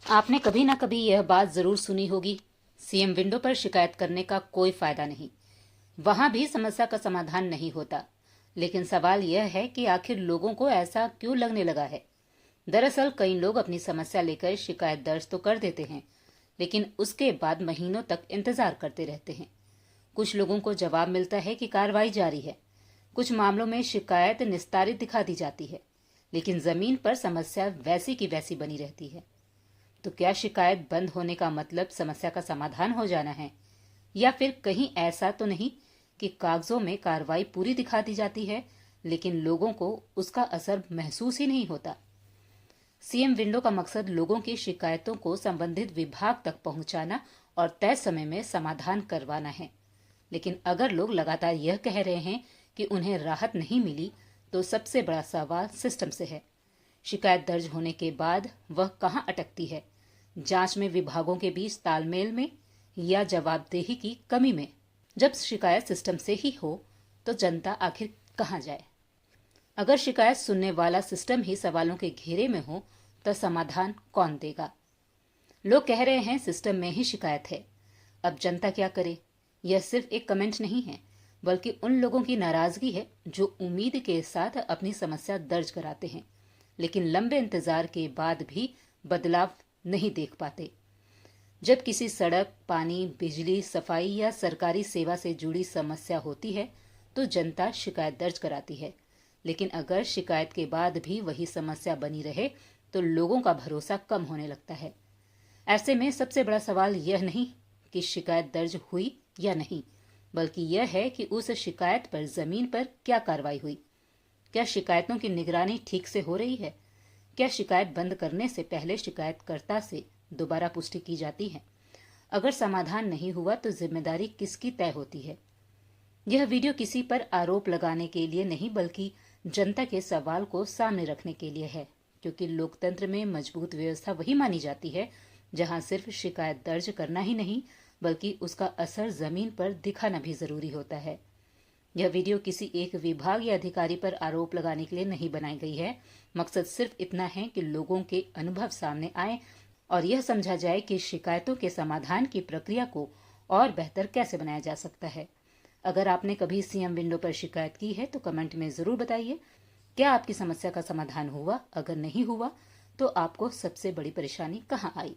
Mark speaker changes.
Speaker 1: आपने कभी ना कभी यह बात जरूर सुनी होगी, सीएम विंडो पर शिकायत करने का कोई फायदा नहीं। वहां भी समस्या का समाधान नहीं होता। लेकिन सवाल यह है कि आखिर लोगों को ऐसा क्यों लगने लगा है। दरअसल कई लोग अपनी समस्या लेकर शिकायत दर्ज तो कर देते हैं, लेकिन उसके बाद महीनों तक इंतजार करते रहते हैं। कुछ लोगों को जवाब मिलता है कि कार्रवाई जारी है। कुछ मामलों में शिकायत निस्तारित दिखा दी जाती है, लेकिन जमीन पर समस्या वैसी की वैसी बनी रहती है। तो क्या शिकायत बंद होने का मतलब समस्या का समाधान हो जाना है, या फिर कहीं ऐसा तो नहीं कि कागजों में कार्रवाई पूरी दिखा दी जाती है लेकिन लोगों को उसका असर महसूस ही नहीं होता। सीएम विंडो का मकसद लोगों की शिकायतों को संबंधित विभाग तक पहुंचाना और तय समय में समाधान करवाना है। लेकिन अगर लोग लगातार यह कह रहे हैं कि उन्हें राहत नहीं मिली, तो सबसे बड़ा सवाल सिस्टम से है। शिकायत दर्ज होने के बाद वह कहां अटकती है? जांच में विभागों के बीच तालमेल में, या जवाबदेही की कमी में? जब शिकायत सिस्टम से ही हो तो जनता आखिर कहां जाए? अगर शिकायत सुनने वाला सिस्टम ही सवालों के घेरे में हो तो समाधान कौन देगा? लोग कह रहे हैं सिस्टम में ही शिकायत है। अब जनता क्या करे? यह सिर्फ एक कमेंट नहीं है, बल्कि उन लोगों की नाराजगी है जो उम्मीद के साथ अपनी समस्या दर्ज कराते हैं, लेकिन लंबे इंतजार के बाद भी बदलाव नहीं देख पाते। जब किसी सड़क, पानी, बिजली, सफाई या सरकारी सेवा से जुड़ी समस्या होती है तो जनता शिकायत दर्ज कराती है, लेकिन अगर शिकायत के बाद भी वही समस्या बनी रहे तो लोगों का भरोसा कम होने लगता है। ऐसे में सबसे बड़ा सवाल यह नहीं कि शिकायत दर्ज हुई या नहीं, बल्कि यह है कि उस शिकायत पर जमीन पर क्या कार्रवाई हुई। क्या शिकायतों की निगरानी ठीक से हो रही है? क्या शिकायत बंद करने से पहले शिकायतकर्ता से दोबारा पुष्टि की जाती है? अगर समाधान नहीं हुआ तो जिम्मेदारी किसकी तय होती है? यह वीडियो किसी पर आरोप लगाने के लिए नहीं, बल्कि जनता के सवाल को सामने रखने के लिए है, क्योंकि लोकतंत्र में मजबूत व्यवस्था वही मानी जाती है जहां सिर्फ शिकायत दर्ज करना ही नहीं, बल्कि उसका असर जमीन पर दिखाना भी जरूरी होता है। यह वीडियो किसी एक विभाग या अधिकारी पर आरोप लगाने के लिए नहीं बनाई गई है। मकसद सिर्फ इतना है कि लोगों के अनुभव सामने आए और यह समझा जाए कि शिकायतों के समाधान की प्रक्रिया को और बेहतर कैसे बनाया जा सकता है। अगर आपने कभी सीएम विंडो पर शिकायत की है तो कमेंट में जरूर बताइए। क्या आपकी समस्या का समाधान हुआ? अगर नहीं हुआ तो आपको सबसे बड़ी परेशानी कहाँ आई?